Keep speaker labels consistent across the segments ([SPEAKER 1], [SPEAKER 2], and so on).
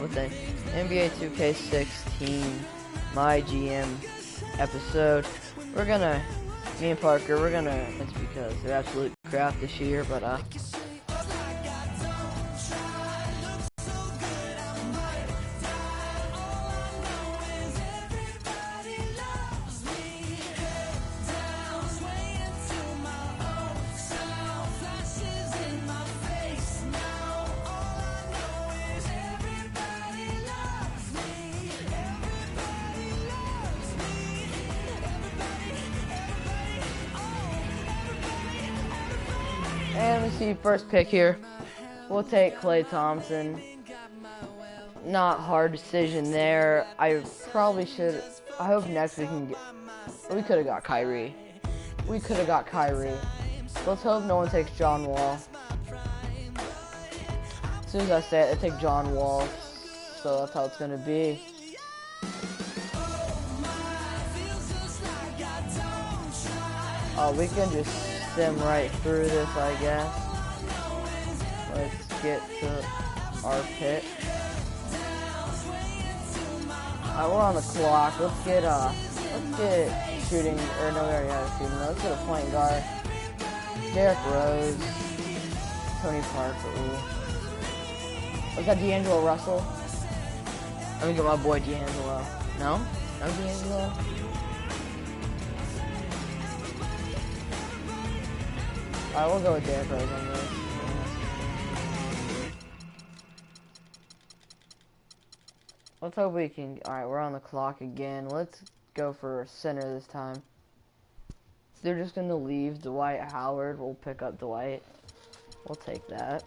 [SPEAKER 1] with the NBA 2K16 My GM episode. Me and Parker, it's because they're absolute crap this year, but and we see first pick here. We'll take Klay Thompson. Not hard decision there. I hope next we can get. We could have got Kyrie. Let's hope no one takes John Wall. As soon as I say it, they take John Wall. So that's how it's gonna be. We can just stem right through this, I guess. Let's get to our pick. Alright, we're on the clock. Let's get shooting, or no, we already have a shooting. Let's get a point guard. Derrick Rose, Tony Parker. Was that D'Angelo Russell? Let me get my boy D'Angelo. No D'Angelo. Alright, we'll go with Derrick Rose on this. Let's hope we can. Alright, we're on the clock again. Let's go for center this time. They're just gonna leave Dwight Howard. We'll pick up Dwight. We'll take that.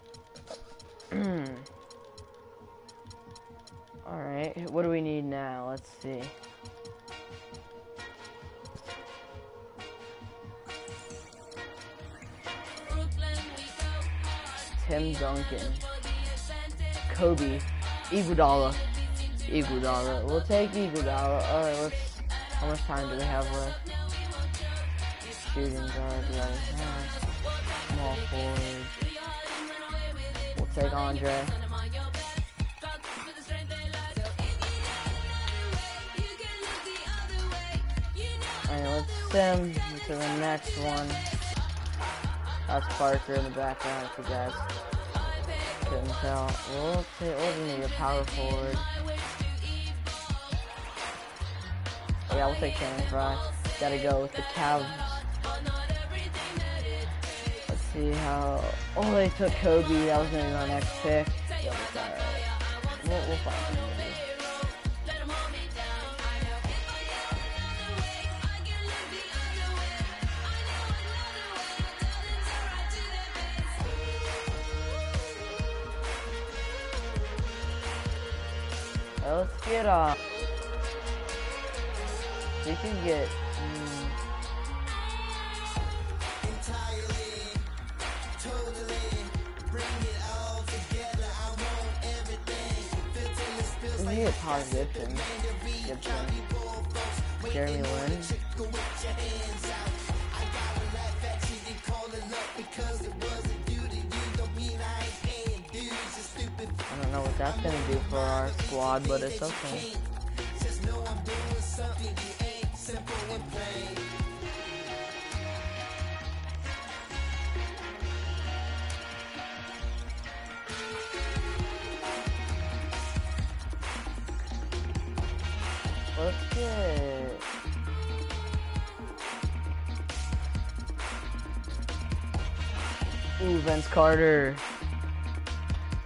[SPEAKER 1] Alright, what do we need now? Let's see. Tim Duncan, Kobe, Iguodala. We'll take Iguodala. Alright, how much time do we have left? Shooting guard, do I have? Small forward. We'll take Andre. Alright, let's stem to the next one. That's Parker in the background, if you guys couldn't tell. We'll need a power forward. Yeah, we'll take Shannon Fry. Gotta go with the Cavs. Let's see how. Oh, they took Kobe. That was gonna be my next pick. Yeah, it's alright. We'll find something. Let's get we can get we need a power Gibson. Jeremy Lin. I don't know what that's gonna do for our squad, but it's okay. Let's get Vince Carter.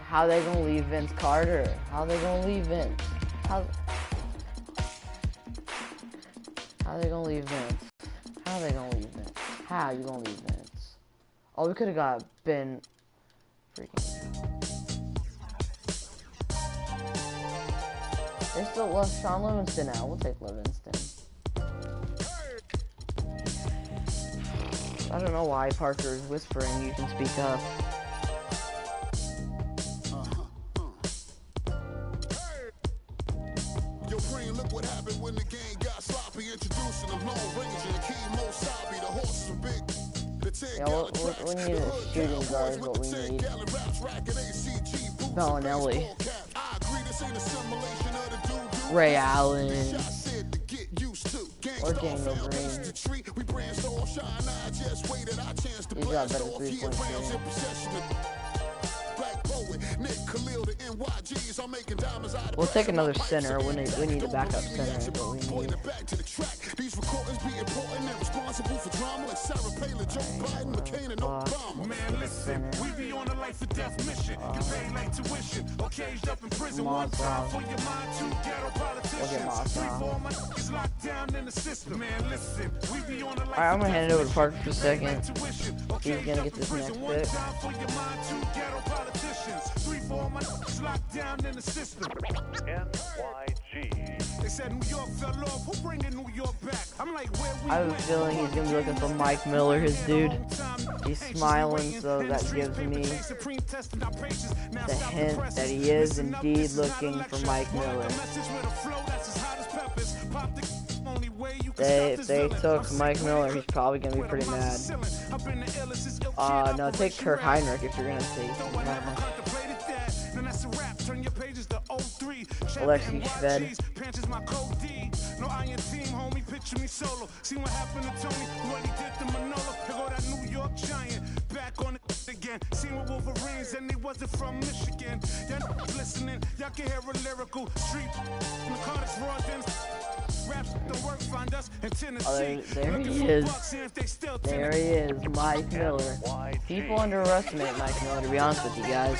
[SPEAKER 1] How they gonna leave Vince Carter? How they gonna leave Vince? How they gonna leave Vince? How they gonna leave Vince? How you gonna leave Vince? Oh, we could have got Ben freaking. They still left Sean Livingston out. We'll take Livingston. I don't know why Parker is whispering. You can speak up. Look what happened when the game got sloppy. Introducing them long range and Kimo Sabi. The horses are big. We need a shooting guard, but we need Bellinelli. Ray Allen or Daniel Green. He's got better 3-point shooting. We'll take another center. We need a backup center, but we need. Man, listen, we be on a life or death mission. You pay like tuition, or caged up in prison. One time for your mind, two ghetto politicians. 3-4 months locked down in the system. Man, listen, we be on a life. Alright, I'm gonna hand it over to Parker for a second. He's gonna get this next pick. 3-4 months locked down in the system. NYG. They said New York fell off. Who bringing New York back? I'm like, where we I have a feeling he's gonna be looking for Mike Miller, his dude. He's smiling, so that gives me the hint that he is indeed looking for Mike Miller. If they took Mike Miller, he's probably gonna be pretty mad. No, take Kirk Heinrich if you're gonna take him. Alexi Shved. No iron team, homie, picture me solo. See what happened to Tony, what he did to Manolo. Here go that New York Giant, back on it again. Seen with Wolverines, and he wasn't from Michigan. Y'all listening, y'all can hear a lyrical street. Narcotics, raw dens, raps, the work find us in Tennessee. There he is. There he is, Mike Miller. People underestimate Mike Miller, to be honest with you guys.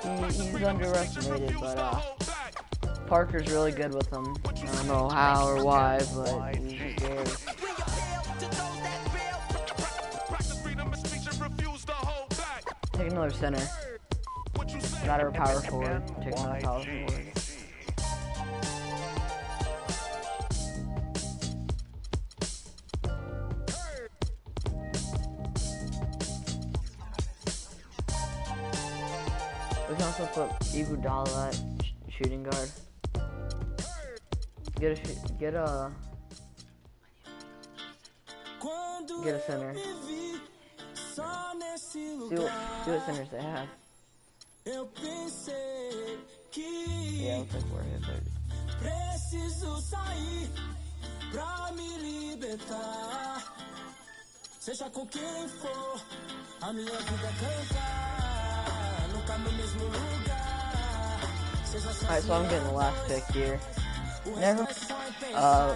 [SPEAKER 1] He's underestimated, but Parker's really good with him. I don't know how or why, but he's good. Take another center. Not a power forward. Take another power forward. We can also put Iguodala at shooting guard. Get a center. See what centers they have. Yeah, looks like we're here, but preciso sair pra me libertar. Seja com quem for, a minha vida cantar. Nunca no mesmo lugar. Alright, so I'm getting the last pick here.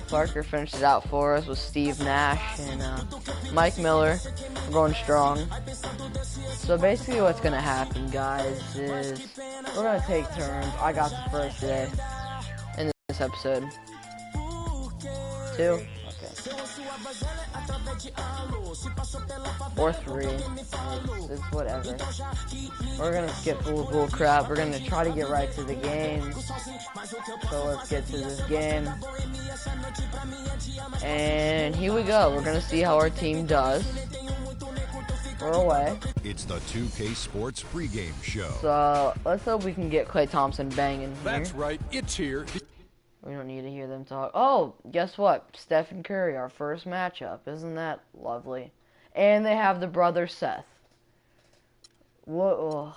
[SPEAKER 1] Parker finished it out for us with Steve Nash and Mike Miller. We're going strong. So basically what's going to happen, guys, is we're going to take turns. I got the first today in this episode. 2? Okay. Or 3. It's whatever. We're going to skip bull crap. We're going to try to get right to the game. So let's get to this game. And here we go. We're going to see how our team does. We're away.
[SPEAKER 2] It's the 2K Sports pregame show.
[SPEAKER 1] So let's hope we can get Klay Thompson banging here.
[SPEAKER 2] That's right. It's here.
[SPEAKER 1] We don't need to hear them talk. Oh, guess what? Steph and Curry, our first matchup. Isn't that lovely? And they have the brother Seth. Whoa.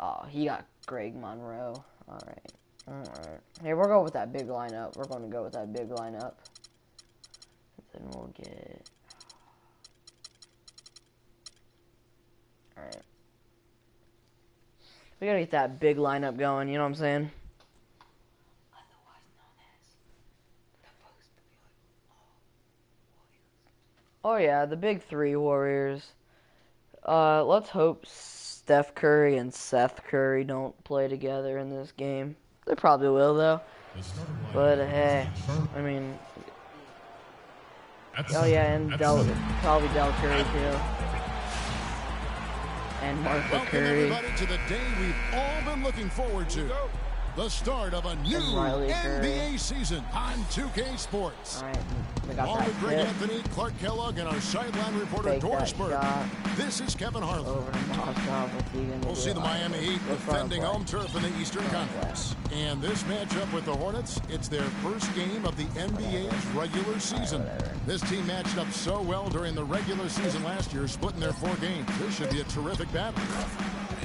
[SPEAKER 1] Oh, he got Greg Monroe. Alright. Hey, we'll go with that big lineup. We're going to go with that big lineup. Then we'll get... Alright. We gotta get that big lineup going, you know what I'm saying? Otherwise known as supposed to be like Warriors. Oh yeah, the big 3 Warriors. Let's hope Steph Curry and Seth Curry don't play together in this game. They probably will though. But hey, I mean, oh yeah, and probably Del Curry too. And Martha Curry.
[SPEAKER 2] Welcome everybody to the day we've all been looking forward to. The start of a new NBA season on 2K Sports.
[SPEAKER 1] All right, we got
[SPEAKER 2] Along
[SPEAKER 1] that
[SPEAKER 2] with Greg Anthony, Clark Kellogg, and our sideline reporter Doris Burke. This is Kevin Harlan. We'll see the Miami Heat defending home turf in the Eastern Conference. And this matchup with the Hornets, it's their first game of the NBA's regular season. This team matched up so well during the regular season last year, splitting their 4 games. This should be a terrific battle.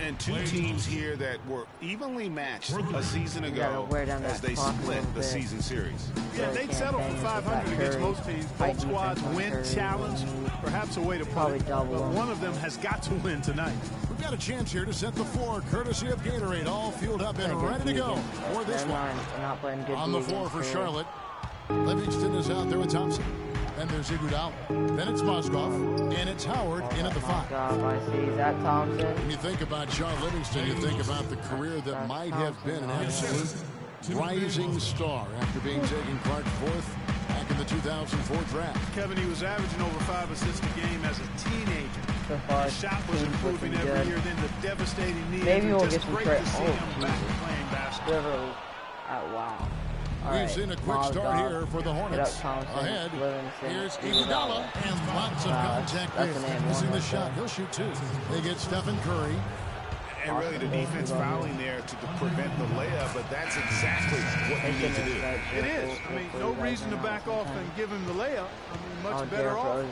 [SPEAKER 3] And two teams here that were evenly matched a season ago as they split the season series.
[SPEAKER 4] Yeah, they'd settle for 500 against most teams. Both squads win challenge, perhaps a way to
[SPEAKER 1] probably double.
[SPEAKER 4] But one of them has got to win tonight.
[SPEAKER 2] We've got a chance here to set the floor, courtesy of Gatorade, all fueled up and ready to go for this one. On the floor for Charlotte, Livingston is out there with Thompson. Then there's Iguodala. Then it's Mozgov. And it's Howard in at the 5.
[SPEAKER 1] I see. Is that Thompson?
[SPEAKER 2] When you think about Sean Livingston, you think about the career that might have been an absolute rising star after being taken Clark 4th back in the 2004 draft.
[SPEAKER 4] Kevin, he was averaging over 5 assists a game as a teenager. His shot was improving every year. Then the devastating knee.
[SPEAKER 1] Maybe we'll
[SPEAKER 4] just
[SPEAKER 1] get some
[SPEAKER 4] great to see him back playing basketball.
[SPEAKER 1] Wow.
[SPEAKER 2] We've seen a quick start here for the Hornets. Ahead, here's Iguodala, and lots of contact there. Missing the shot. He'll shoot 2. They get Stephen Curry.
[SPEAKER 3] And really the defense fouling there to prevent the layup, but that's exactly what you need to do.
[SPEAKER 4] It is. I mean, no reason to back off and give him the layup. I mean, much better off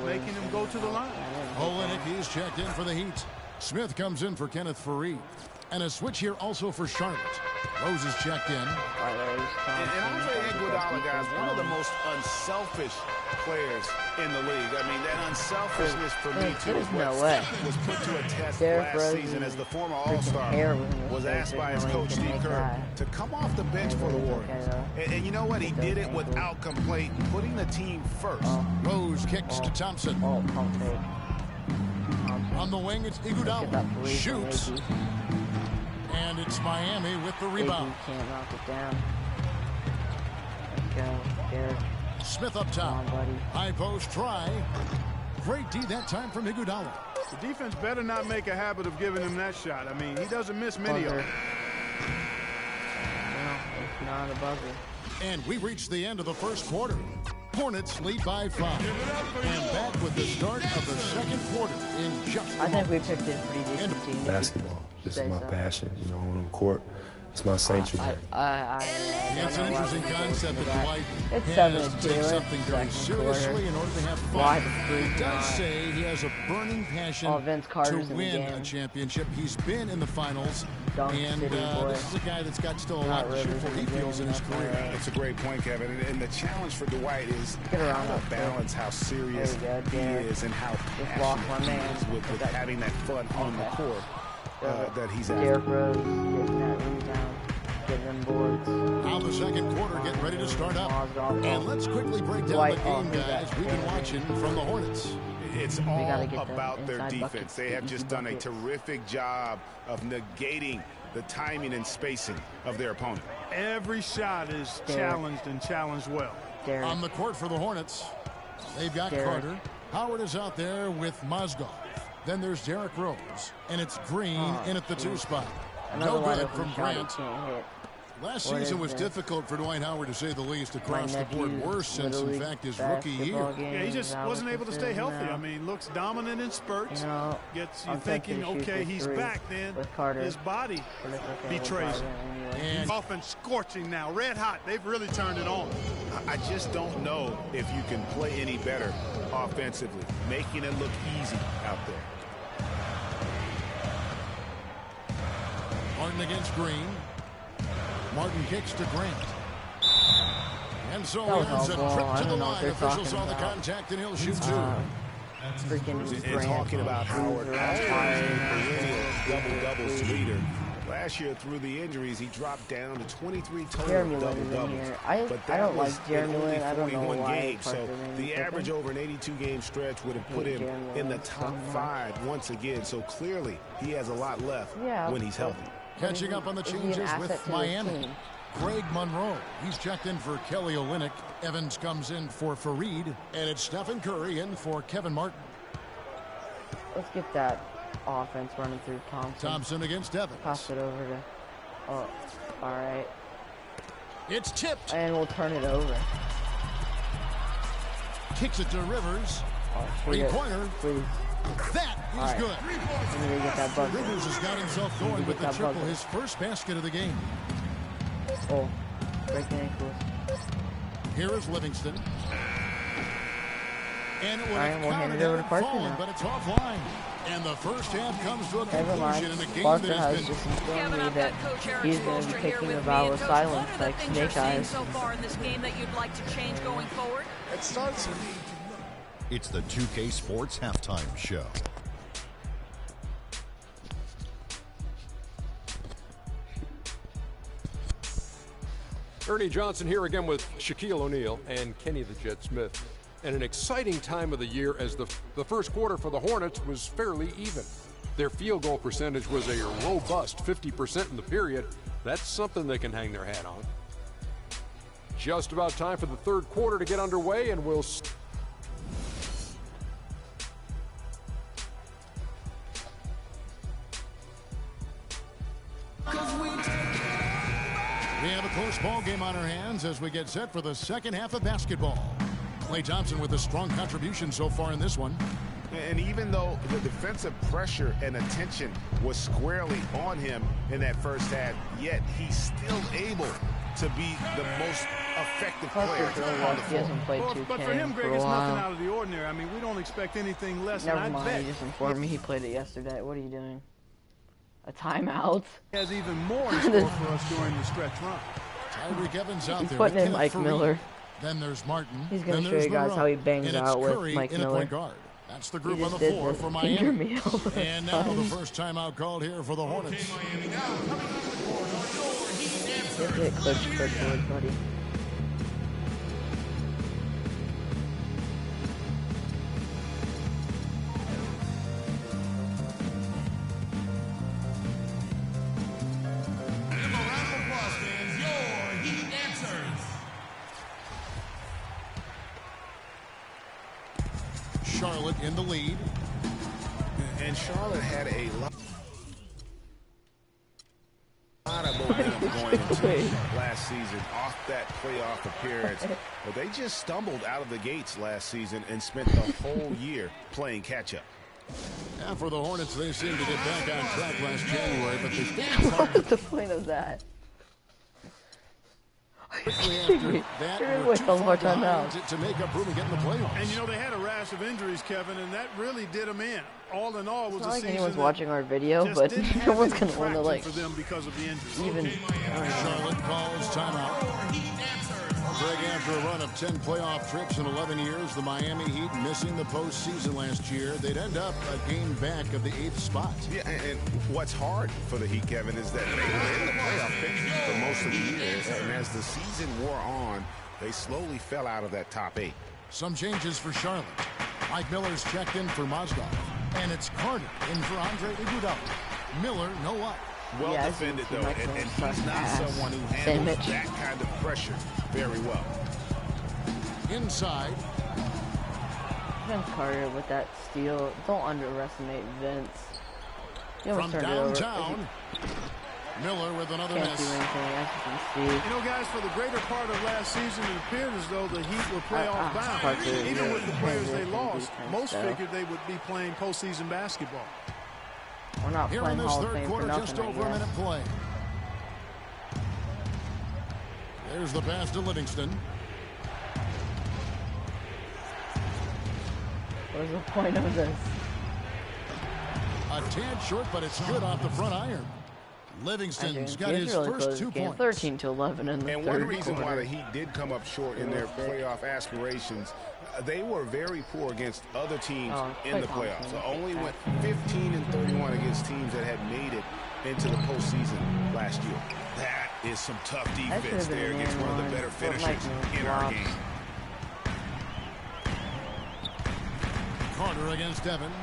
[SPEAKER 4] making him go to the line.
[SPEAKER 2] Olenek, he's checked in for the Heat. Smith comes in for Kenneth Faried. And a switch here also for Charlotte. Rose is checked in.
[SPEAKER 3] And Andre Iguodala, guys, one of the most unselfish players in the league. I mean, that unselfishness for me, too, is what was put to a test last season as the former All-Star was asked by his coach, Steve Kerr, to come off the bench for the Warriors. And you know what? He did it without complaint, putting the team first.
[SPEAKER 2] Rose kicks to Thompson. On the wing, it's Iguodala. Shoots. And it's Miami with the rebound.
[SPEAKER 1] Can't knock it down. Let's go, Derek.
[SPEAKER 2] Smith up top. High post try. Great D that time from Iguodala.
[SPEAKER 4] The defense better not make a habit of giving him that shot. I mean, he doesn't miss many of them.
[SPEAKER 1] No, it's not a buzzer.
[SPEAKER 2] And we reached the end of the first quarter. Hornets lead by 5. And back with the start of the second quarter in just a
[SPEAKER 1] I think we picked it pretty decent team.
[SPEAKER 5] Basketball. This is my passion, you know, on the court. It's my sanctuary.
[SPEAKER 2] It's an interesting concept that Dwight has to take something very seriously in order to have fun. He does say he has a burning passion to win a championship. He's been in the finals, and this is a guy that's got still a lot to shoot for, he feels, in his career.
[SPEAKER 3] It's a great point, Kevin. And the challenge for Dwight is how to balance how serious he is and how passionate he is with having that fun on the court. That he's at.
[SPEAKER 1] Derrick Rose getting that rebound, getting them boards.
[SPEAKER 2] Now the second quarter getting ready to start up. And let's quickly break down the game, guys. We've been watching from the Hornets.
[SPEAKER 3] It's all about their defense. They have just done a terrific job of negating the timing and spacing of their opponent.
[SPEAKER 4] Every shot is challenged and challenged well.
[SPEAKER 2] On the court for the Hornets, they've got Carter. Howard is out there with Mozgov. Then there's Derrick Rose, and it's Green in at the 2 spot. No good from Grant. Last season was difficult for Dwight Howard, to say the least, across the board. Worse since, in fact, his rookie year.
[SPEAKER 4] Yeah, he just wasn't able to stay healthy. I mean, looks dominant in spurts. Gets you thinking, okay, he's back then. His body betrays him. And offense scorching now, red hot. They've really turned it on.
[SPEAKER 3] I just don't know if you can play any better offensively, making it look easy out there.
[SPEAKER 2] Martin against Green. Martin kicks to Grant. And so he ends a trip to the line. Officials saw the contact, and he'll shoot 2.
[SPEAKER 1] Freaking
[SPEAKER 3] talking about Howard as a double-doubles leader. Last year, through the injuries, he dropped down to 23 total double-doubles.
[SPEAKER 1] I don't like Jeremy Lin. I don't know why.
[SPEAKER 3] Games, so the average over an 82-game stretch would have put him in the top 5 once again. So clearly, he has a lot left when he's healthy.
[SPEAKER 2] Catching up on the changes with Miami. Greg Monroe, he's checked in for Kelly Olynyk. Evans comes in for Faried. And it's Stephen Curry in for Kevin Martin.
[SPEAKER 1] Let's get that offense running through Thompson.
[SPEAKER 2] Thompson against Evans.
[SPEAKER 1] Pass it over to... Oh, all right.
[SPEAKER 2] It's tipped.
[SPEAKER 1] And we'll turn it over.
[SPEAKER 2] Kicks it to Rivers. Three-pointer. That is good.
[SPEAKER 1] Get that
[SPEAKER 2] Rivers has got himself going with the triple, his first basket of the game.
[SPEAKER 1] Oh, breaking ankles.
[SPEAKER 2] Here is Livingston. And it would
[SPEAKER 1] we'll hand it over to Parker now.
[SPEAKER 2] But it's offline. And the first half comes to a
[SPEAKER 1] Never mind.
[SPEAKER 2] conclusion in a game
[SPEAKER 1] Parker
[SPEAKER 2] that
[SPEAKER 1] has
[SPEAKER 2] has been...
[SPEAKER 1] just informed me that he's going to be picking a vow of silence like Snake Eyes.
[SPEAKER 6] So far in this game that you'd like to change going forward?
[SPEAKER 2] It starts...
[SPEAKER 7] It's the 2K Sports Halftime Show.
[SPEAKER 8] Ernie Johnson here again with Shaquille O'Neal and Kenny the Jet Smith. And an exciting time of the year as the first quarter for the Hornets was fairly even. Their field goal percentage was a robust 50% in the period. That's something they can hang their hat on. Just about time for the third quarter to get underway, and we'll...
[SPEAKER 2] We have a close ball game on our hands as we get set for the second half of basketball. Klay Thompson with a strong contribution so far in this one.
[SPEAKER 3] And even though the defensive pressure and attention was squarely on him in that first half, yet he's still able to be the most effective player on the floor.
[SPEAKER 4] But for him, Greg, it's nothing out of the ordinary. I mean, we don't expect anything less.
[SPEAKER 1] Never mind, he just informed me he played it yesterday. What are you doing? A timeout?
[SPEAKER 4] He has even more in store for us during the stretch run.
[SPEAKER 2] Tyreek Evans out
[SPEAKER 1] He's
[SPEAKER 2] there.
[SPEAKER 1] putting in Mike Miller.
[SPEAKER 2] Then there's Martin.
[SPEAKER 1] He's going to show you guys how he bangs out with Mike Miller.
[SPEAKER 2] Guard. That's the group on the floor for Miami. And now the first timeout called here for the Hornets.
[SPEAKER 1] Get Coach, buddy.
[SPEAKER 2] Charlotte in the lead.
[SPEAKER 3] And Charlotte had a lot of momentum going into last season off that playoff appearance. But they just stumbled out of the gates last season and spent the whole year playing catch-up.
[SPEAKER 2] And for the Hornets, they seem to get back on track last January, but they
[SPEAKER 1] What's the point of that? Wait one more time now.
[SPEAKER 2] To make up room and get in the playoffs.
[SPEAKER 4] And you know, they had a rash of injuries, Kevin, and that really did them in. All in all, it was
[SPEAKER 1] it's not
[SPEAKER 4] a
[SPEAKER 1] like
[SPEAKER 4] season
[SPEAKER 1] anyone's watching our video, but no one's going to want to, like,
[SPEAKER 4] for them because of the injuries.
[SPEAKER 1] Even
[SPEAKER 2] Charlotte calls timeout. Greg, after a run of 10 playoff trips in 11 years, the Miami Heat missing the postseason last year. They'd end up a game back of the 8th spot.
[SPEAKER 3] Yeah, and what's hard for the Heat, Kevin, is that they were in the playoff picture for most of the year. And as the season wore on, they slowly fell out of that top 8.
[SPEAKER 2] Some changes for Charlotte. Mike Miller's checked in for Mozgov. And it's Carter in for Andre Iguodala. Miller, no up.
[SPEAKER 3] Well defended, though, and he's not someone who handles that kind of pressure very well.
[SPEAKER 2] Inside.
[SPEAKER 1] Vince Carter with that steal. Don't underestimate Vince. He almost
[SPEAKER 2] from
[SPEAKER 1] turned it over.
[SPEAKER 2] downtown, Miller with another
[SPEAKER 1] Can't
[SPEAKER 2] miss.
[SPEAKER 1] see anything, as you can see.
[SPEAKER 4] You know, guys, for the greater part of last season, it appeared as though the Heat were playoff bound. Even with the players they lost, most figured they would be playing postseason basketball.
[SPEAKER 1] We're not
[SPEAKER 2] Here
[SPEAKER 1] playing
[SPEAKER 2] in this
[SPEAKER 1] Hall of
[SPEAKER 2] third
[SPEAKER 1] Fame
[SPEAKER 2] quarter,
[SPEAKER 1] for nothing,
[SPEAKER 2] just over a minute play. There's the pass to Livingston.
[SPEAKER 1] What's the point of this?
[SPEAKER 2] A tad short, but it's good off the front iron. Livingston's got his
[SPEAKER 1] really
[SPEAKER 2] first 2 points.
[SPEAKER 1] 13-11 in the
[SPEAKER 3] and
[SPEAKER 1] third
[SPEAKER 3] one reason
[SPEAKER 1] quarter.
[SPEAKER 3] why the Heat did come up short in their playoff aspirations, they were very poor against other teams in the playoffs. So only went 15-31 against teams that had made it into the postseason last year. That is some tough defense there against one of the better finishers in our game.
[SPEAKER 2] Carter against Evans.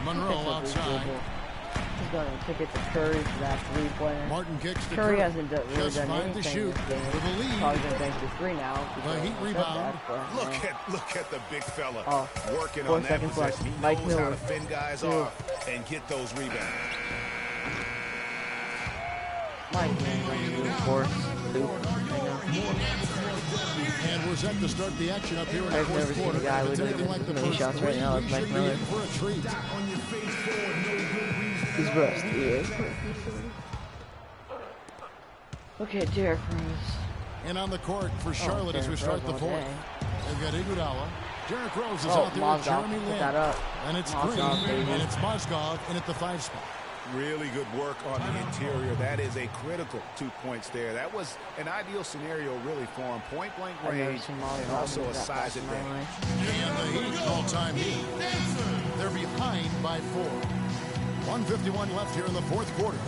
[SPEAKER 2] Monroe outside.
[SPEAKER 1] He's going to kick it to Curry for that three-pointer.
[SPEAKER 2] Martin kicks to
[SPEAKER 1] Curry hasn't really
[SPEAKER 2] just
[SPEAKER 1] done
[SPEAKER 2] fine
[SPEAKER 1] anything
[SPEAKER 2] to shoot
[SPEAKER 1] this game.
[SPEAKER 2] for the lead.
[SPEAKER 1] Probably going to bank the three now.
[SPEAKER 2] The Heat rebound.
[SPEAKER 3] Look at the big fella working
[SPEAKER 1] 4
[SPEAKER 3] on that
[SPEAKER 1] seconds
[SPEAKER 3] possession.
[SPEAKER 1] left.
[SPEAKER 3] He
[SPEAKER 1] Mike
[SPEAKER 3] knows how
[SPEAKER 1] Miller.
[SPEAKER 3] to fend guys off and get those rebounds.
[SPEAKER 1] Mike Miller, of course.
[SPEAKER 2] And we're set to start the action up here in the
[SPEAKER 1] I've never
[SPEAKER 2] fourth
[SPEAKER 1] seen
[SPEAKER 2] quarter.
[SPEAKER 1] a guy with
[SPEAKER 2] the
[SPEAKER 1] many
[SPEAKER 2] first
[SPEAKER 1] shots right now as Mike Miller.
[SPEAKER 2] for a treat.
[SPEAKER 1] He's rusty. Okay, Derek Rose.
[SPEAKER 2] And on the court for Charlotte as we start the fourth. They've got Iguodala. Derrick Rose is out there with Jeremy Lin. And it's
[SPEAKER 1] Mozgov,
[SPEAKER 2] Green, and it's Mozgov in at the 5 spot.
[SPEAKER 3] Really good work on the interior. That is a critical 2 points there. That was an ideal scenario really for him. Point blank range and also a size advantage.
[SPEAKER 2] And the Heat call time here. They're behind by 4. 1:51 left here in the 4th quarter.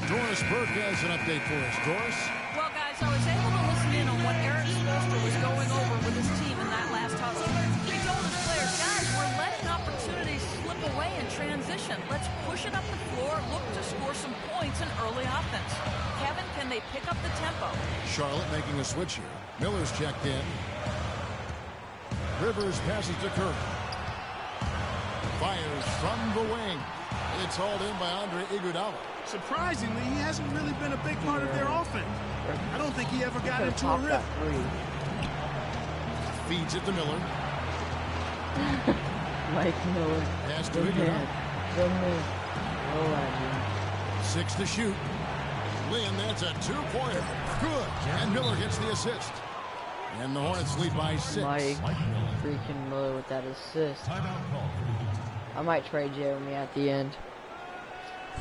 [SPEAKER 2] Doris Burke has an update for us. Doris?
[SPEAKER 6] Well, guys, I was able to listen in on what Eric Spoelstra was going over with his team in that last huddle. He told his players, guys, we're letting opportunities slip away in transition. Let's push it up the floor, look to score some points in early offense. Kevin, can they pick up the tempo?
[SPEAKER 2] Charlotte making a switch here. Miller's checked in. Rivers passes to Curry. Fires from the wing. It's hauled in by Andre Iguodala.
[SPEAKER 4] Surprisingly, he hasn't really been a big part of their offense. I don't think he ever got into a rhythm.
[SPEAKER 2] Feeds it to Miller.
[SPEAKER 1] Mike Miller.
[SPEAKER 2] Pass to Iguodala. 6 to shoot. Lin, that's a 2-pointer. Good. And Miller gets the assist. And the Hornets lead by 6.
[SPEAKER 1] Mike freaking Miller with that assist. I might trade Jeremy at the end.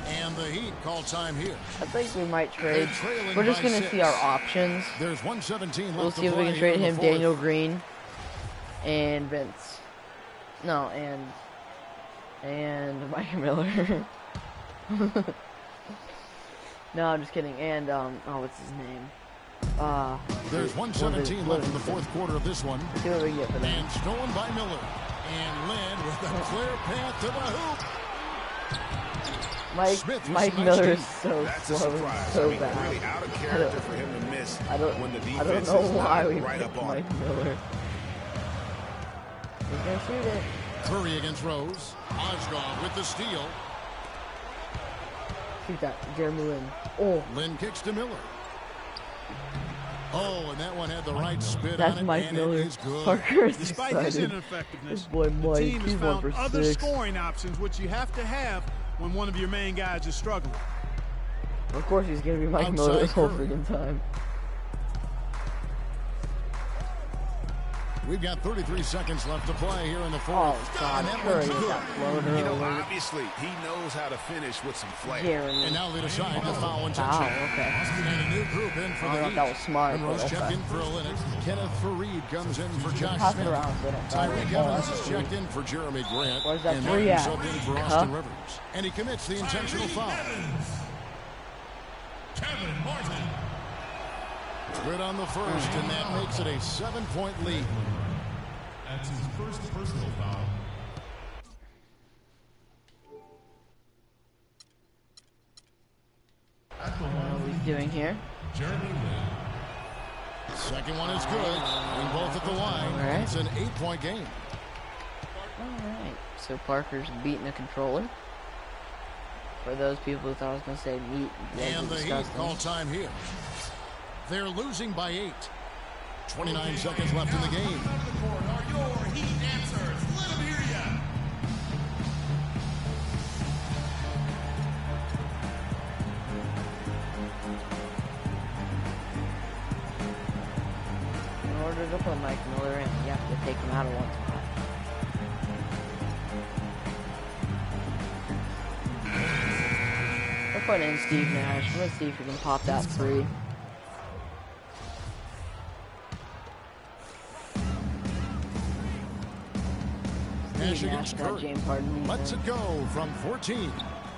[SPEAKER 2] And the Heat call time here.
[SPEAKER 1] I think we might trade. We're just going to see our options.
[SPEAKER 2] There's 1:17 left.
[SPEAKER 1] We'll see if we can trade him, Daniel Green, and Vince. No, and Mike Miller. No, I'm just kidding. And, what's his name?
[SPEAKER 2] There's 1:17 left in the 4th quarter of this one.
[SPEAKER 1] See what we get for that.
[SPEAKER 2] And stolen by Miller. And Lin with a clear path to the hoop.
[SPEAKER 1] Mike Miller is so slow and so bad.
[SPEAKER 3] Really out of character for him to miss when the defense
[SPEAKER 1] I don't know why we
[SPEAKER 3] right
[SPEAKER 1] picked
[SPEAKER 3] up on
[SPEAKER 1] Mike Miller. He's gonna shoot it.
[SPEAKER 2] Curry against Rose. Mozgov with the steal.
[SPEAKER 1] Shoot that, Jeremy Lin. Oh,
[SPEAKER 2] Lin kicks to Miller. Oh, and that one had the right spin
[SPEAKER 1] that's
[SPEAKER 2] on it,
[SPEAKER 1] Mike
[SPEAKER 2] and
[SPEAKER 1] Miller.
[SPEAKER 2] it is good.
[SPEAKER 1] Parker is
[SPEAKER 4] Despite his
[SPEAKER 1] excited.
[SPEAKER 4] ineffectiveness,
[SPEAKER 1] This boy Mike,
[SPEAKER 4] the team has
[SPEAKER 1] he's 1
[SPEAKER 4] found
[SPEAKER 1] for
[SPEAKER 4] other
[SPEAKER 1] 6.
[SPEAKER 4] scoring options, which you have to have when one of your main guys is struggling.
[SPEAKER 1] Of course he's gonna be Mike
[SPEAKER 2] Outside
[SPEAKER 1] Miller this whole
[SPEAKER 2] Curry.
[SPEAKER 1] freaking time.
[SPEAKER 2] We've got 33 seconds left to play here in the 4th.
[SPEAKER 1] Oh God,
[SPEAKER 2] And that
[SPEAKER 1] Curry
[SPEAKER 2] one's
[SPEAKER 1] with
[SPEAKER 2] good.
[SPEAKER 1] that floater.
[SPEAKER 3] You know, obviously, he knows how to finish with some flair.
[SPEAKER 1] Jeremy.
[SPEAKER 2] And now lead aside the foul
[SPEAKER 1] Oh,
[SPEAKER 2] intention.
[SPEAKER 1] okay.
[SPEAKER 2] And a new group in for
[SPEAKER 1] I
[SPEAKER 2] the
[SPEAKER 1] thought
[SPEAKER 2] Heat.
[SPEAKER 1] that was smart.
[SPEAKER 2] And Rose
[SPEAKER 1] but
[SPEAKER 2] checked
[SPEAKER 1] okay.
[SPEAKER 2] in for Olynyk. Kenneth Faried comes in for Josh
[SPEAKER 1] Pass it
[SPEAKER 2] Smith.
[SPEAKER 1] around, but
[SPEAKER 2] Tyreek
[SPEAKER 1] oh,
[SPEAKER 2] Evans
[SPEAKER 1] that's
[SPEAKER 2] is checked in for Jeremy Grant.
[SPEAKER 1] Where's that
[SPEAKER 2] and
[SPEAKER 1] three
[SPEAKER 2] Martin
[SPEAKER 1] at?
[SPEAKER 2] subbed in for
[SPEAKER 1] Huh?
[SPEAKER 2] Austin Rivers. And he commits the intentional foul.
[SPEAKER 9] Kevin Martin.
[SPEAKER 2] Good on the first, and that makes it a 7-point lead.
[SPEAKER 9] That's his first personal foul.
[SPEAKER 1] What are we doing here?
[SPEAKER 9] Jeremy Lin.
[SPEAKER 2] Second one is good. And both at the line.
[SPEAKER 1] All right.
[SPEAKER 2] It's an 8-point game.
[SPEAKER 1] Alright, so Parker's beating the controller. For those people who thought I was going to say meat,
[SPEAKER 2] And the Heat call time here. They're losing by 8. 29 seconds left in the game.
[SPEAKER 9] Out of the court are your Heat answers. Let them hear ya.
[SPEAKER 1] In order to put Mike Miller in, you have to take him out of one spot. We're putting in Steve Nash. Let's see if we can pop that 3.
[SPEAKER 2] Nash
[SPEAKER 1] Steve Nash
[SPEAKER 2] against
[SPEAKER 1] got
[SPEAKER 2] Curry.
[SPEAKER 1] James Harden.
[SPEAKER 2] Lets it go from 14.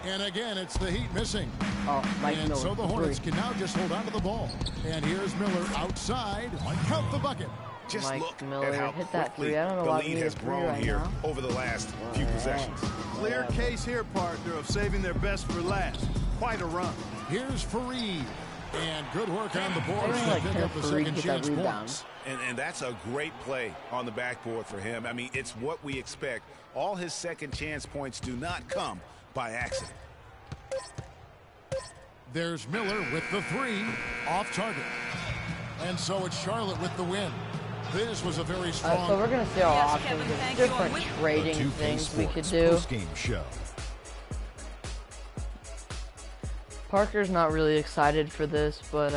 [SPEAKER 2] And again, it's the Heat missing.
[SPEAKER 1] Oh, Mike
[SPEAKER 2] And
[SPEAKER 1] Miller.
[SPEAKER 2] so the Hornets can now just hold on to the ball. And here's Miller outside. Count the bucket.
[SPEAKER 3] Just
[SPEAKER 1] Mike
[SPEAKER 3] look
[SPEAKER 1] Miller
[SPEAKER 3] at how
[SPEAKER 1] hit that
[SPEAKER 3] quickly
[SPEAKER 1] 3. I don't know
[SPEAKER 3] the
[SPEAKER 1] why
[SPEAKER 3] lead
[SPEAKER 1] we need a
[SPEAKER 3] has
[SPEAKER 1] 3
[SPEAKER 3] grown
[SPEAKER 1] right
[SPEAKER 3] here
[SPEAKER 1] now.
[SPEAKER 3] over the last few possessions.
[SPEAKER 4] Clear case here, partner, of saving their best for last. Quite a run.
[SPEAKER 2] Here's Faried. And good work on the board
[SPEAKER 1] I really
[SPEAKER 2] to
[SPEAKER 1] like
[SPEAKER 2] pick up the
[SPEAKER 1] Faried
[SPEAKER 2] second
[SPEAKER 1] get that
[SPEAKER 2] chance
[SPEAKER 1] rebound.
[SPEAKER 2] points.
[SPEAKER 3] And that's a great play on the backboard for him. I mean, it's what we expect. All his second chance points do not come by accident.
[SPEAKER 2] There's Miller with the 3 off target. And so it's Charlotte with the win. This was a very strong.
[SPEAKER 1] So we're going to see our
[SPEAKER 6] Yes,
[SPEAKER 1] options
[SPEAKER 6] Kevin,
[SPEAKER 1] of
[SPEAKER 6] thank you.
[SPEAKER 1] different
[SPEAKER 7] The
[SPEAKER 1] trading
[SPEAKER 7] 2K
[SPEAKER 1] things we could
[SPEAKER 7] Sports
[SPEAKER 1] do.
[SPEAKER 7] Post-game show.
[SPEAKER 1] Parker's not really excited for this, but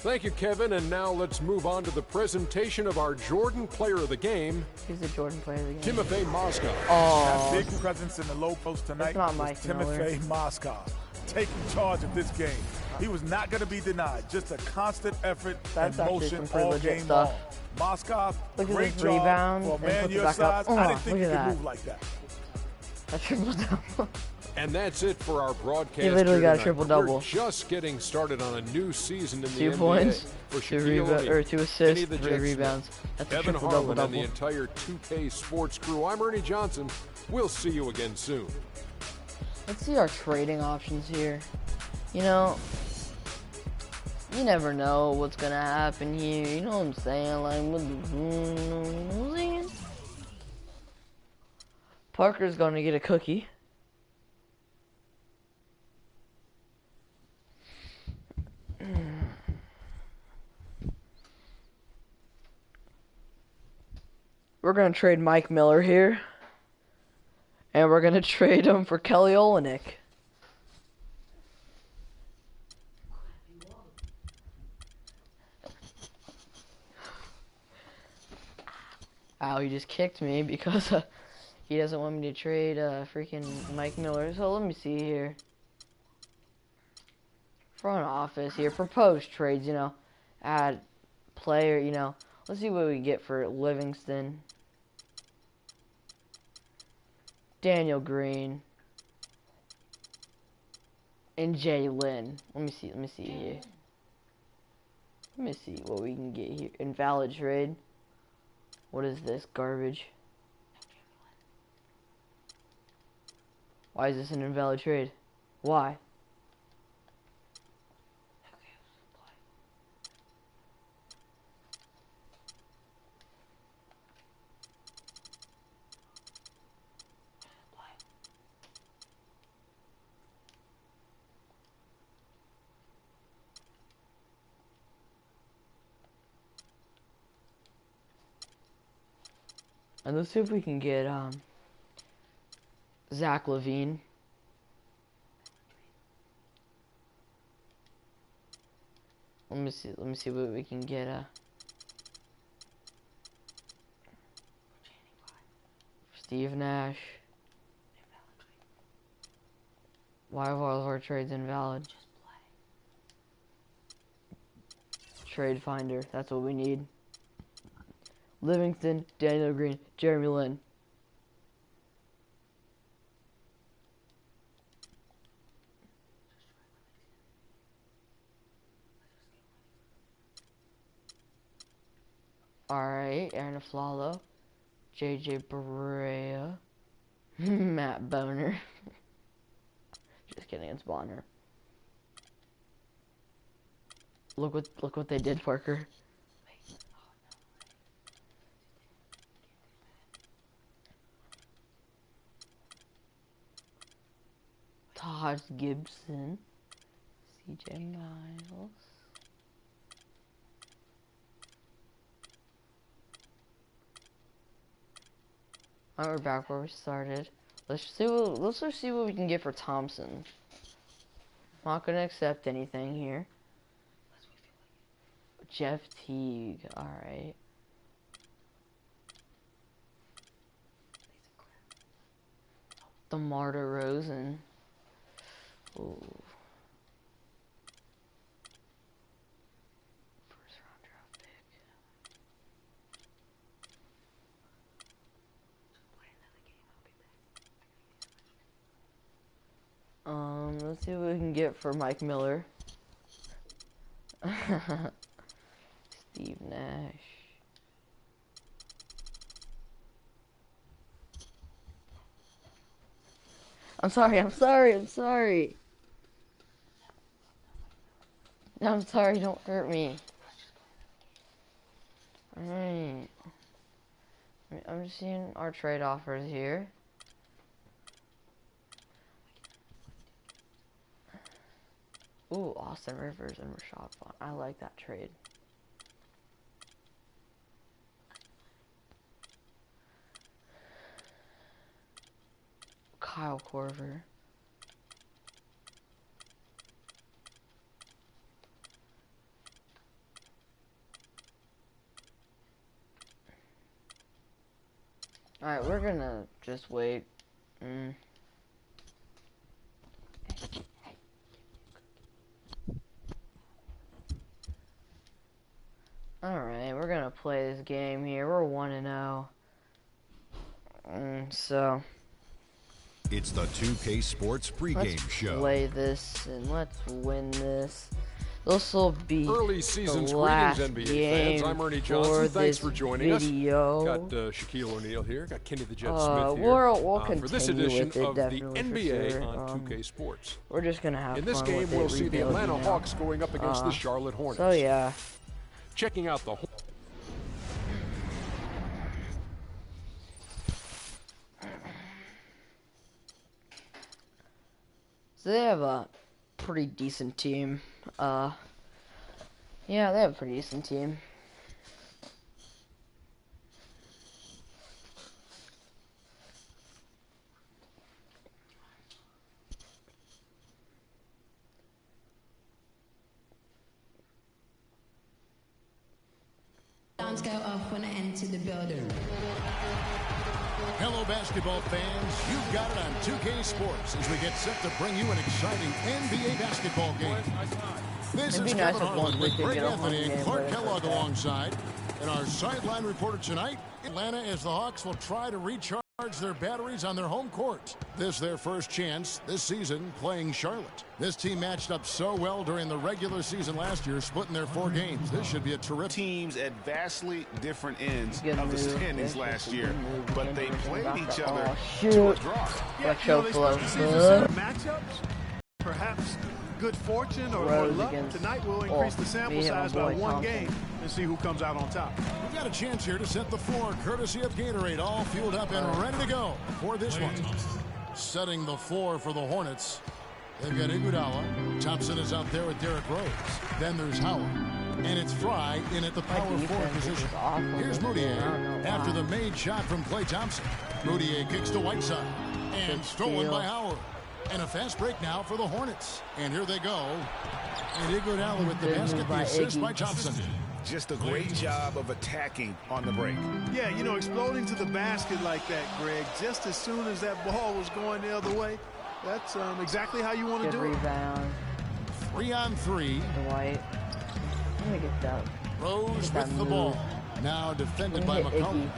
[SPEAKER 8] Thank you, Kevin. And now let's move on to the presentation of our Jordan Player of the Game.
[SPEAKER 1] He's the Jordan Player of the Game.
[SPEAKER 8] Timothy Mozgov.
[SPEAKER 9] Oh, that big presence in the low post tonight
[SPEAKER 1] was
[SPEAKER 9] Timothy Mozgov, taking charge of this game. He was not going to be denied. Just a constant effort and motion all game long. Mozgov, great job
[SPEAKER 1] rebound,
[SPEAKER 9] for a man your size. I didn't think he could move like that.
[SPEAKER 1] A triple-double.
[SPEAKER 8] And that's it for our broadcast.
[SPEAKER 1] He literally got a
[SPEAKER 8] tonight.
[SPEAKER 1] triple-double.
[SPEAKER 8] We're just getting started on a new season in the
[SPEAKER 1] 2
[SPEAKER 8] NBA.
[SPEAKER 1] points,
[SPEAKER 8] For
[SPEAKER 1] 2 assists, 3 rebounds. That's a
[SPEAKER 8] Evan
[SPEAKER 1] triple-double.
[SPEAKER 8] Harlan and the entire 2K Sports crew. I'm Ernie Johnson. We'll see you again soon.
[SPEAKER 1] Let's see our trading options here. You know, you never know what's gonna happen here. You know what I'm saying? Like, Parker's gonna get a cookie. We're gonna trade Mike Miller here, and we're gonna trade him for Kelly Olynyk. Ow, he just kicked me because he doesn't want me to trade freaking Mike Miller. So let me see here. Front office here. Proposed trades, you know. Add player, you know. Let's see what we get for Livingston. Daniel Green. And Jalen. Let me see here. Let me see what we can get here. Invalid trade. What is this garbage? Why is this an invalid trade? Why? And let's see if we can get Zach LaVine. Let me see what we can get Steve Nash. Why are all of our trades invalid? Trade finder, that's what we need. Livingston, Daniel Green, Jeremy Lin. Alright, Aaron Aflalo, JJ Barea, Matt Boner. Just kidding, it's Bonner. Look what they did, Parker. Todd Gibson, CJ Miles. Alright, we're back where we started. Let's just see what we can get for Thompson. Not gonna accept anything here. Jeff Teague, alright. DeMar DeRozan. Ooh. First round draft pick. Let's see what we can get for Mike Miller. Steve Nash. I'm sorry. I'm sorry, don't hurt me. Alright. I'm just seeing our trade offers here. Ooh, Austin Rivers and Rashad Vaughn. I like that trade. Kyle Korver. Alright, we're gonna just wait. Alright, we're gonna play this game here. We're 1-0. So
[SPEAKER 7] it's the 2K Sports pregame show.
[SPEAKER 1] Let's play this and let's win this. This will be
[SPEAKER 8] early season's
[SPEAKER 1] the last
[SPEAKER 8] greetings, NBA
[SPEAKER 1] game
[SPEAKER 8] fans. I'm Ernie Johnson. Thanks for joining us. Got
[SPEAKER 1] video.
[SPEAKER 8] Shaquille O'Neal here. Got Kenny the Jet Smith here.
[SPEAKER 1] We'll continue
[SPEAKER 8] for this edition
[SPEAKER 1] with it,
[SPEAKER 8] of the
[SPEAKER 1] definitely,
[SPEAKER 8] NBA
[SPEAKER 1] for sure.
[SPEAKER 8] on 2K Sports.
[SPEAKER 1] We're just gonna have
[SPEAKER 8] In this
[SPEAKER 1] fun
[SPEAKER 8] game,
[SPEAKER 1] with
[SPEAKER 8] we'll
[SPEAKER 1] it,
[SPEAKER 8] see the
[SPEAKER 1] rebuilding
[SPEAKER 8] Atlanta
[SPEAKER 1] now.
[SPEAKER 8] Hawks going up against the Charlotte Hornets.
[SPEAKER 1] So yeah.
[SPEAKER 8] Checking out the.
[SPEAKER 1] So they have a pretty decent team. Yeah, they have a pretty decent team.
[SPEAKER 10] Alarms go off when I enter the building.
[SPEAKER 2] Hello, basketball fans. You've got it on 2K Sports as we get set to bring you an exciting NBA basketball game. This is Kevin Harlan with Greg Anthony and Clark Kellogg alongside. And our sideline reporter tonight, Atlanta, as the Hawks will try to recharge their batteries on their home court. This their first chance this season playing Charlotte. This team matched up so well during the regular season last year, splitting their 4 games. This should be a terrific.
[SPEAKER 3] Teams at vastly different ends of the standings last year, but they played each other to a draw.
[SPEAKER 4] Matchups, perhaps good fortune or luck. Tonight we'll increase the sample size by 1 game and see who comes out on top.
[SPEAKER 2] We've got a chance here to set the floor, courtesy of Gatorade, all fueled up and ready to go for this one. Setting the floor for the Hornets. They've got Iguodala. Thompson is out there with Derrick Rose. Then there's Howard. And it's Fry in at the power forward position. Here's Moutier after the made shot from Klay Thompson. Moutier kicks to Whiteside. And stolen by Howard. And a fast break now for the Hornets. And here they go. And Iguodala with the basket, the assist by Thompson.
[SPEAKER 3] Just a great job of attacking on the break.
[SPEAKER 4] Yeah, you know, exploding to the basket like that, Greg, just as soon as that ball was going the other way, that's exactly how you want to do
[SPEAKER 1] rebound.
[SPEAKER 2] it. 3-on-3.
[SPEAKER 1] Dwight. Let me get that.
[SPEAKER 2] Rose with the ball. Now defended by McCollum.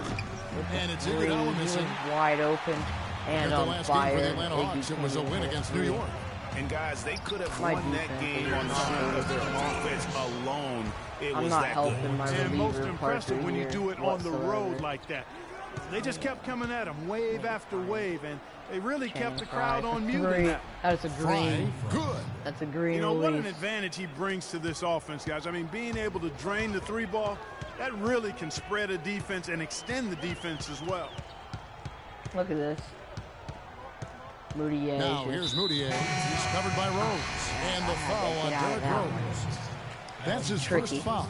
[SPEAKER 2] And it's Iguodala missing.
[SPEAKER 1] Wide open and
[SPEAKER 2] the
[SPEAKER 1] on
[SPEAKER 2] last
[SPEAKER 1] fire.
[SPEAKER 2] Game for the Atlanta Hawks, it was a win against New York.
[SPEAKER 3] And guys, they could have won that game on the strength of their offense alone. It was that good.
[SPEAKER 4] And most impressive when you do it on the road like that. They just kept coming at him wave after wave, and they really kept the crowd on mute in that.
[SPEAKER 1] That's a green.
[SPEAKER 2] Good.
[SPEAKER 1] That's a green.
[SPEAKER 4] You know, what an advantage he brings to this offense, guys. I mean, being able to drain the 3-ball, that really can spread a defense and extend the defense as well.
[SPEAKER 1] Look at this. Moutier.
[SPEAKER 2] Now here's Moutier. He's covered by Rose. And the foul on Derrick Rose. That's his first foul.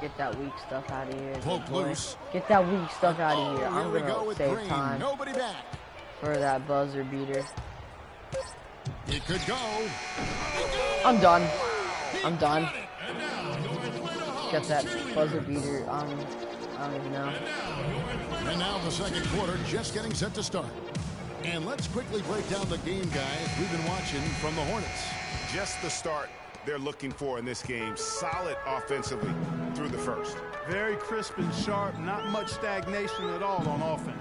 [SPEAKER 1] Get that weak stuff out of here.
[SPEAKER 2] Poked loose.
[SPEAKER 1] Get that weak stuff out of here. I'm
[SPEAKER 2] Here we go
[SPEAKER 1] going to
[SPEAKER 2] with
[SPEAKER 1] save
[SPEAKER 2] Green.
[SPEAKER 1] time
[SPEAKER 2] Nobody back.
[SPEAKER 1] for that buzzer beater.
[SPEAKER 2] It could go.
[SPEAKER 1] I'm done. I'm done. Get that buzzer beater. I don't even know.
[SPEAKER 2] And now the second quarter just getting set to start. And let's quickly break down the game, guys, we've been watching from the Hornets.
[SPEAKER 3] Just the start they're looking for in this game. Solid offensively through the first.
[SPEAKER 4] Very crisp and sharp. Not much stagnation at all on offense.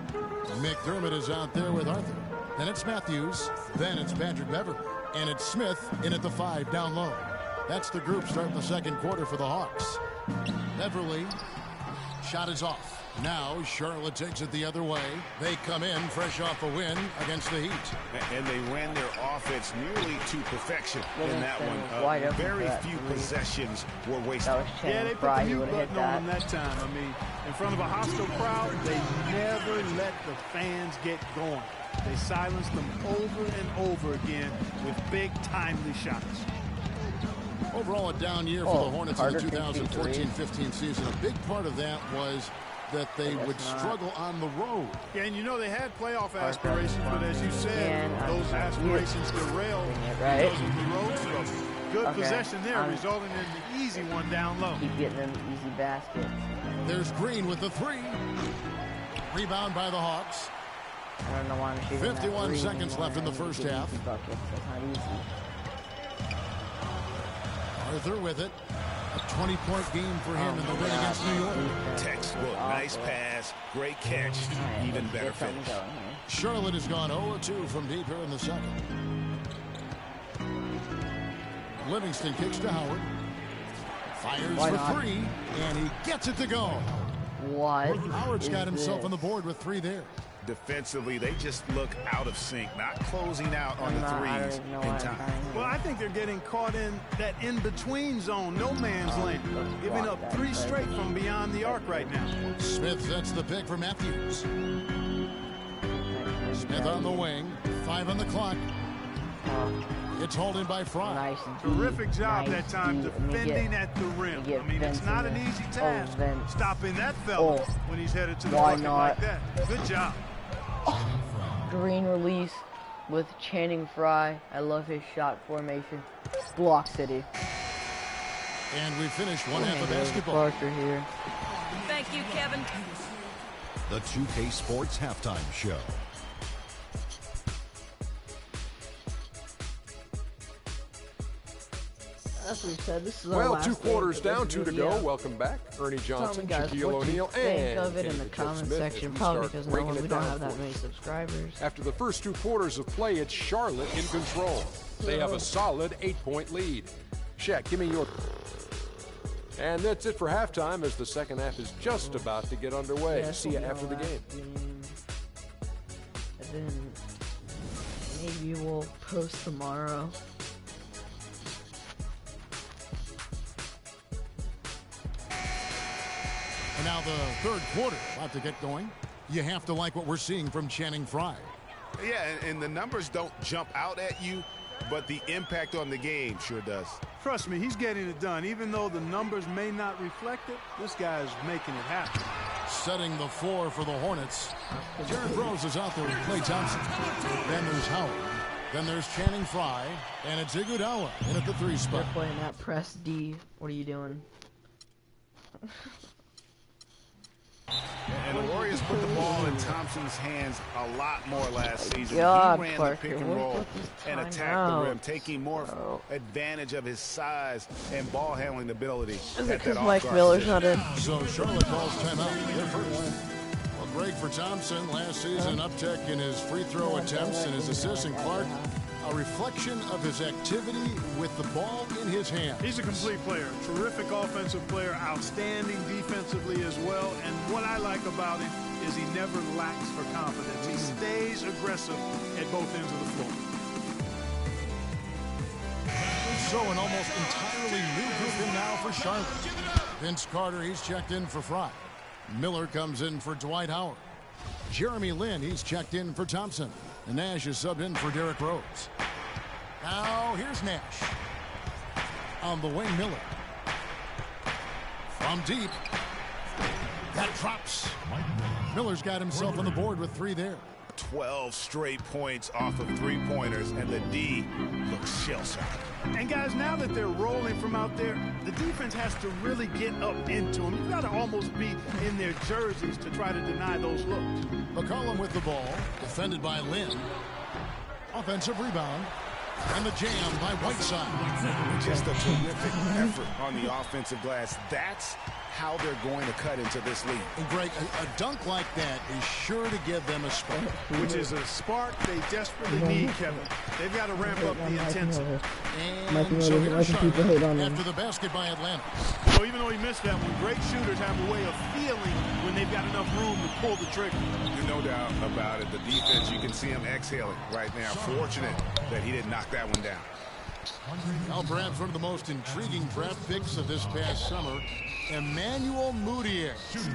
[SPEAKER 2] McDermott is out there with Arthur. Then it's Matthews. Then it's Patrick Beverly. And it's Smith in at the 5 down low. That's the group starting the second quarter for the Hawks. Beverly, shot is off. Now Charlotte takes it the other way. They come in fresh off a win against the Heat.
[SPEAKER 3] And they ran their offense nearly to perfection in that one. Very few possessions were wasted.
[SPEAKER 4] Yeah, they put the mute button on them that time. I mean, in front of a hostile crowd, they never let the fans get going. They silenced them over and over again with big, timely shots.
[SPEAKER 2] Overall, a down year for the Hornets in the 2014-15 season. A big part of that was that they would struggle on the road.
[SPEAKER 4] Yeah, and you know they had playoff aspirations, but as you said, those aspirations derailed because of the road struggle. Good possession there, resulting in the easy one down low.
[SPEAKER 1] Keep getting them easy baskets.
[SPEAKER 2] There's Green with the three. Rebound by the Hawks.
[SPEAKER 1] I don't know why I'm shooting
[SPEAKER 2] 51 seconds left in the first half.
[SPEAKER 1] Buckets. That's not easy.
[SPEAKER 2] Arthur with it. A 20-point game for him in the win against New York.
[SPEAKER 3] Textbook. Nice pass. Great catch. Even better finish.
[SPEAKER 2] Charlotte has gone 0-2 from deep here in the second. Livingston kicks to Howard. Fires for three, and he gets it to go.
[SPEAKER 1] What?
[SPEAKER 2] Howard's got himself on the board with three there.
[SPEAKER 3] Defensively, they just look out of sync, not closing out on the threes in time.
[SPEAKER 4] Well, I think they're getting caught in that in-between zone, no man's land, giving up three straight from beyond the arc right now.
[SPEAKER 2] Smith sets the pick for Matthews. Smith on the wing, 5 on the clock. It's hauled in by Fry.
[SPEAKER 1] Nice.
[SPEAKER 4] Terrific job that time defending at the rim. I mean, it's not an easy task stopping that fella when he's headed to the bucket like that. Good job.
[SPEAKER 1] Green release with Channing Frye. I love his shot formation. Block City.
[SPEAKER 2] And we finished one half of basketball.
[SPEAKER 1] Parker here.
[SPEAKER 6] Thank you, Kevin.
[SPEAKER 7] The 2K Sports Halftime Show.
[SPEAKER 1] As we said, this is
[SPEAKER 8] well, 2 quarters down, 2 to go. Welcome back. Ernie Johnson, Shaquille O'Neal, and
[SPEAKER 1] of it in the comment section. Probably because we don't have that many subscribers.
[SPEAKER 8] After the first 2 quarters of play, it's Charlotte in control. They have a solid 8-point lead. Shaq, give me your... And that's it for halftime as the second half is just about to get underway. See you after the game.
[SPEAKER 1] And then maybe we'll post tomorrow.
[SPEAKER 2] And now the third quarter about to get going. You have to like what we're seeing from Channing Frye.
[SPEAKER 3] Yeah, and the numbers don't jump out at you, but the impact on the game sure does.
[SPEAKER 4] Trust me, he's getting it done. Even though the numbers may not reflect it, this guy's making it happen.
[SPEAKER 2] Setting the floor for the Hornets. Jared Rose is out there with Klay Thompson. Then there's Howard. Then there's Channing Frye. And it's Iguodala in at the 3 spot.
[SPEAKER 1] They're playing that press D. What are you doing?
[SPEAKER 3] And the Warriors put the ball in Thompson's hands a lot more last season. He
[SPEAKER 1] God,
[SPEAKER 3] ran
[SPEAKER 1] Parker,
[SPEAKER 3] the pick and roll and attacked the rim, taking more advantage of his size and ball handling ability.
[SPEAKER 1] Is it because Mike Miller's not in?
[SPEAKER 2] So Charlotte calls timeout. They're first. Well, great for Thompson. Last season, uptick in his free throw attempts and his assists. And Clark, a reflection of his activity with the ball in his hand.
[SPEAKER 4] He's a complete player, terrific offensive player, outstanding defensively as well. And what I like about him is he never lacks for confidence. He stays aggressive at both ends of the floor.
[SPEAKER 2] So an almost entirely new grouping now for Charlotte. Vince Carter, he's checked in for Frye. Miller comes in for Dwight Howard. Jeremy Lin, he's checked in for Thompson. And Nash is subbed in for Derrick Rose. Now here's Nash. On the wing, Miller. From deep. That drops. Miller's got himself on the board with 3 there.
[SPEAKER 3] 12 straight points off of 3-pointers, and the D looks shell-shocked.
[SPEAKER 4] And guys, now that they're rolling from out there, the defense has to really get up into them. You've got to almost be in their jerseys to try to deny those looks.
[SPEAKER 2] McCollum with the ball, defended by Lynn. Offensive rebound. And the jam by Whiteside.
[SPEAKER 3] Just a terrific effort on the offensive glass. That's how they're going to cut into this league.
[SPEAKER 2] And Greg, a dunk like that is sure to give them a spark.
[SPEAKER 4] Which is a spark they desperately need, Kevin. They've got to ramp up the intensity.
[SPEAKER 2] And so here's Charlotte after the basket by Atlanta.
[SPEAKER 4] So even though he missed that one, great shooters have a way of feeling when they've got enough room to pull the trigger.
[SPEAKER 3] There's no doubt about it. The defense, you can see him exhaling right now. Fortunate that he didn't knock that one down.
[SPEAKER 2] Now perhaps one of the most intriguing draft picks of this past summer, Emmanuel Mudiay,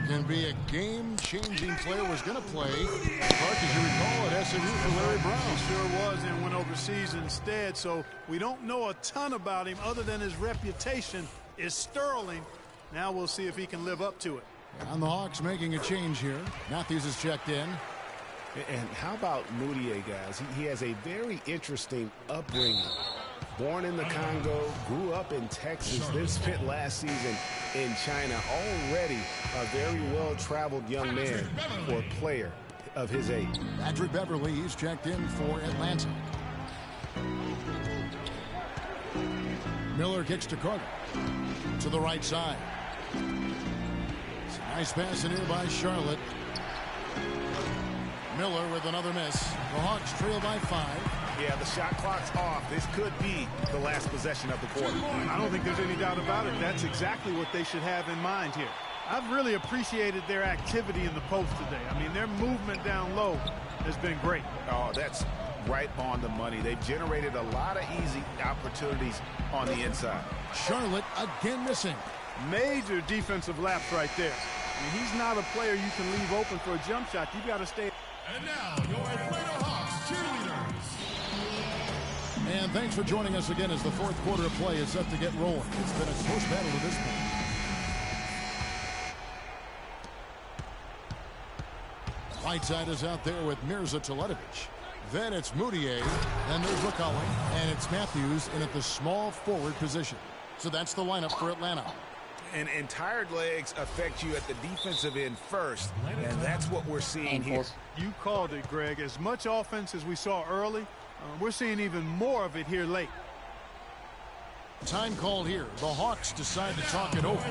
[SPEAKER 2] can be a game-changing player. Was going to play, Clark, as you recall, at SMU for Larry Brown.
[SPEAKER 4] He sure was, and went overseas instead. So we don't know a ton about him other than his reputation is sterling. Now we'll see if he can live up to it.
[SPEAKER 2] And the Hawks making a change here. Matthews is checked in.
[SPEAKER 3] And how about Mudiay, guys? He has a very interesting upbringing. Born in the Congo, grew up in Texas, then spent last season in China. Already a very well-traveled young man or player of his age.
[SPEAKER 2] Patrick Beverly is checked in for Atlanta. Miller kicks to Carter. To the right side. It's a nice pass in here by Charlotte. Miller with another miss. The Hawks trail by 5.
[SPEAKER 3] Yeah, the shot clock's off. This could be the last possession of the quarter.
[SPEAKER 4] I don't think there's any doubt about it. That's exactly what they should have in mind here. I've really appreciated their activity in the post today. I mean, their movement down low has been great.
[SPEAKER 3] Oh, that's right on the money. They've generated a lot of easy opportunities on the inside.
[SPEAKER 2] Charlotte again missing.
[SPEAKER 4] Major defensive lapse right there. I mean, he's not a player you can leave open for a jump shot. You've got to stay.
[SPEAKER 2] And now, your Atlanta Hawks cheerleaders. And thanks for joining us again as the fourth quarter of play is set to get rolling. It's been a close battle to this point. Whiteside is out there with Mirza Teletovic. Then it's Moutier, then there's McCollum, and it's Matthews in at the small forward position. So that's the lineup for Atlanta.
[SPEAKER 3] And tired legs affect you at the defensive end first, and that's what we're seeing here.
[SPEAKER 4] You called it, Greg. As much offense as we saw early, we're seeing even more of it here late.
[SPEAKER 2] Time called here. The Hawks decide to talk it over.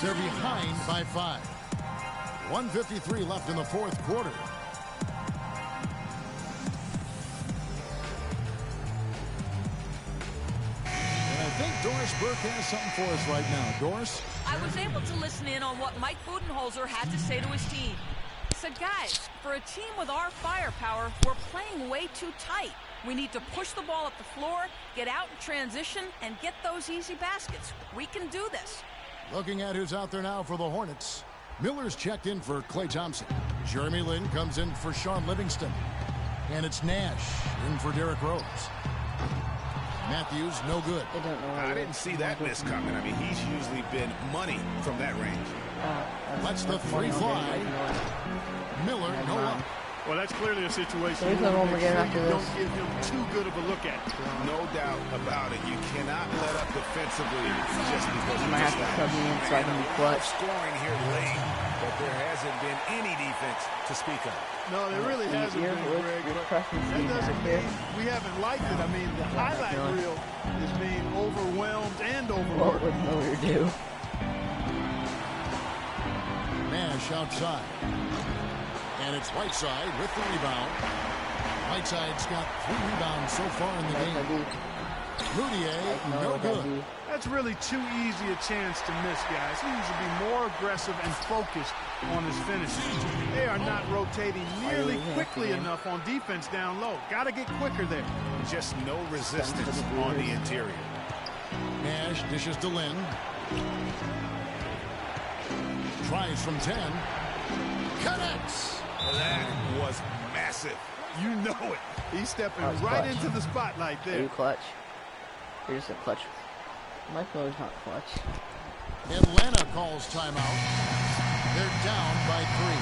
[SPEAKER 2] They're behind by 5. 1:53 left in the fourth quarter. And I think Doris Burke has something for us right now. Doris?
[SPEAKER 6] I was able to listen in on what Mike Budenholzer had to say to his team. He said, guys, for a team with our firepower, we're playing way too tight. We need to push the ball up the floor, get out in transition, and get those easy baskets. We can do this.
[SPEAKER 2] Looking at who's out there now for the Hornets. Miller's checked in for Klay Thompson. Jeremy Lin comes in for Sean Livingston. And it's Nash in for Derrick Rose. Matthews, no good.
[SPEAKER 3] I didn't see that miss coming. I mean, he's usually been money from that range.
[SPEAKER 2] Lets the three fly. Miller, no up.
[SPEAKER 4] Well, that's clearly a situation
[SPEAKER 1] you don't
[SPEAKER 4] give him too good of a look at.
[SPEAKER 3] No doubt about it. You cannot let up defensively just because
[SPEAKER 1] you might have to sub me in so I can be clutch.
[SPEAKER 3] Scoring here late, but there hasn't been any defense to speak of.
[SPEAKER 4] No, there really hasn't been, Greg. But that doesn't mean we haven't liked it. I mean, the highlight reel is being overwhelmed and overworked.
[SPEAKER 1] What would Miller do?
[SPEAKER 2] Nash outside. And it's Whiteside with the rebound. Whiteside's got 3 rebounds so far in the game. Moutier, no good.
[SPEAKER 4] That's really too easy a chance to miss, guys. He needs to be more aggressive and focused on his finishes. They are not rotating nearly quickly enough on defense down low. Got to get quicker there.
[SPEAKER 3] Just no resistance on the interior.
[SPEAKER 2] Nash dishes to Lin. Tries from 10. Connects.
[SPEAKER 3] That was massive.
[SPEAKER 4] You know it. He's stepping right into the spotlight there.
[SPEAKER 1] Are you clutch? You're just a clutch. Mike Miller's not clutch.
[SPEAKER 2] Atlanta calls timeout. They're down by 3.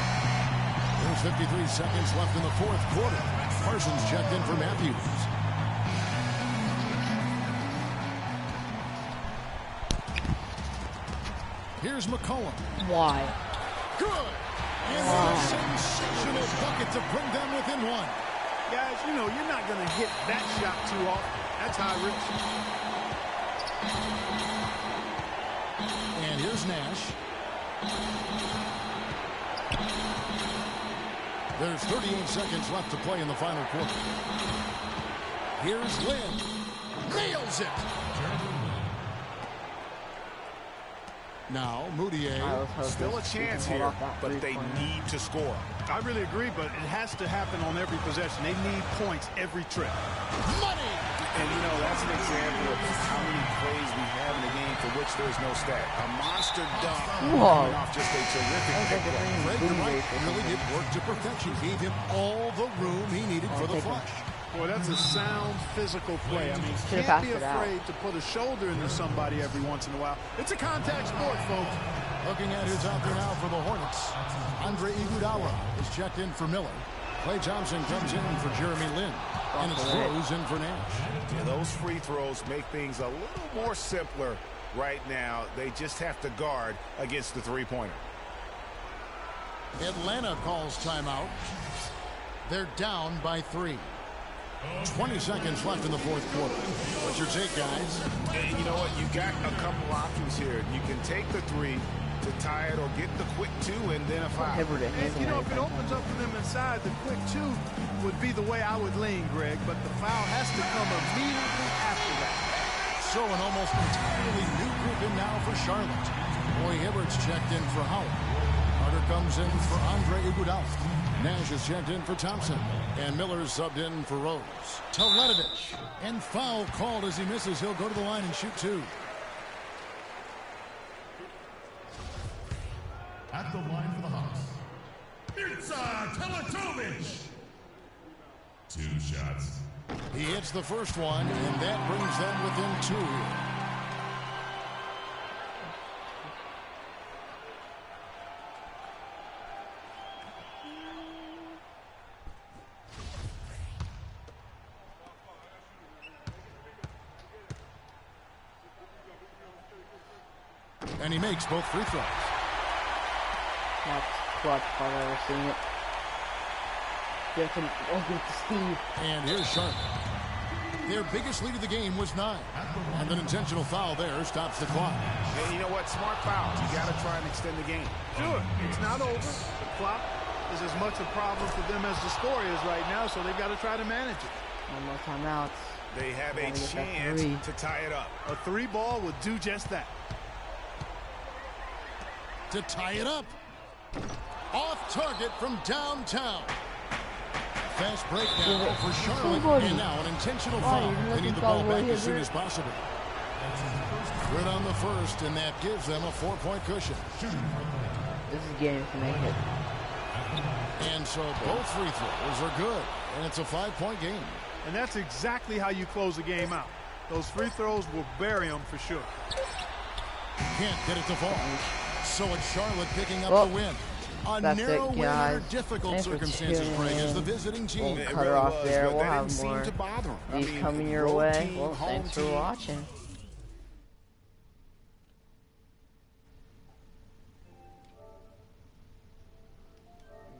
[SPEAKER 2] There's 53 seconds left in the fourth quarter. Parsons checked in for Matthews. Here's McCollum.
[SPEAKER 1] Why?
[SPEAKER 2] Good. And a sensational bucket to bring them within 1.
[SPEAKER 4] Guys, you know, you're not going to hit that shot too often. That's high risk.
[SPEAKER 2] And here's Nash. There's 38 seconds left to play in the final quarter. Here's Lin. Nails it. Now, Moutier.
[SPEAKER 3] Still a chance here, but they need to score.
[SPEAKER 4] I really agree, but it has to happen on every possession. They need points every trip.
[SPEAKER 2] Money!
[SPEAKER 3] And, you know, that's an example of how many plays we have in a game for which there's no stat. A monster dunk coming off just a terrific pick.
[SPEAKER 2] Fred Wright really did work to perfection. Gave him all the room he needed for the flush.
[SPEAKER 4] Boy, that's a sound physical play. I mean, you can't be afraid to put a shoulder into somebody every once in a while. It's a contact sport, folks.
[SPEAKER 2] Looking at who's out there now for the Hornets. Andre Iguodala is checked in for Miller. Klay Thompson comes in for Jeremy Lin. And it's throws in for Nash.
[SPEAKER 3] Yeah, those free throws make things a little more simpler right now. They just have to guard against the three-pointer.
[SPEAKER 2] Atlanta calls timeout. They're down by 3. 20 seconds left in the fourth quarter. What's your take, guys?
[SPEAKER 3] And you know what? You've got a couple options here. You can take the 3 to tie it or get the quick 2 and then a foul.
[SPEAKER 4] And, you know, if it opens up for them inside, the quick 2 would be the way I would lean, Greg, but the foul has to come immediately after that.
[SPEAKER 2] So an almost entirely new group in now for Charlotte. Roy Hibbert's checked in for Howard. Carter comes in for Andre Iguodala. Nash is checked in for Thompson. And Miller's subbed in for Rose. Teletovic. And foul called as he misses. He'll go to the line and shoot 2.
[SPEAKER 11] At the line for the Hawks, it's Teletovic. 2 shots.
[SPEAKER 2] He hits the first one, and that brings them within 2 here. And he makes both free throws.
[SPEAKER 1] That's clutch if I've ever seen it. Get to Steve.
[SPEAKER 2] And here's Charlotte. Their biggest lead of the game was 9. And an intentional foul there stops the clock.
[SPEAKER 3] And you know what? Smart fouls. You got to try and extend the game.
[SPEAKER 4] Sure. It's not over. The clock is as much a problem for them as the score is right now, so they've got to try to manage it.
[SPEAKER 1] One more timeouts.
[SPEAKER 3] They have a chance to tie it up.
[SPEAKER 4] A 3 ball would do just that.
[SPEAKER 2] To tie it up. Off target from downtown. Fast break now for Charlotte. And now an intentional foul. They need the ball back as soon as possible. Good on the first, and that gives them a 4-point cushion.
[SPEAKER 1] This is game to make it.
[SPEAKER 2] And so both free throws are good, and it's a 5-point game.
[SPEAKER 4] And that's exactly how you close a game out. Those free throws will bury them for sure.
[SPEAKER 2] Can't get it to fall. So it's Charlotte picking up the win. A narrow win under difficult circumstances, Greg, as the visiting team.
[SPEAKER 1] We'll cut her off there. We'll have more. These coming your way. Well, thanks for watching.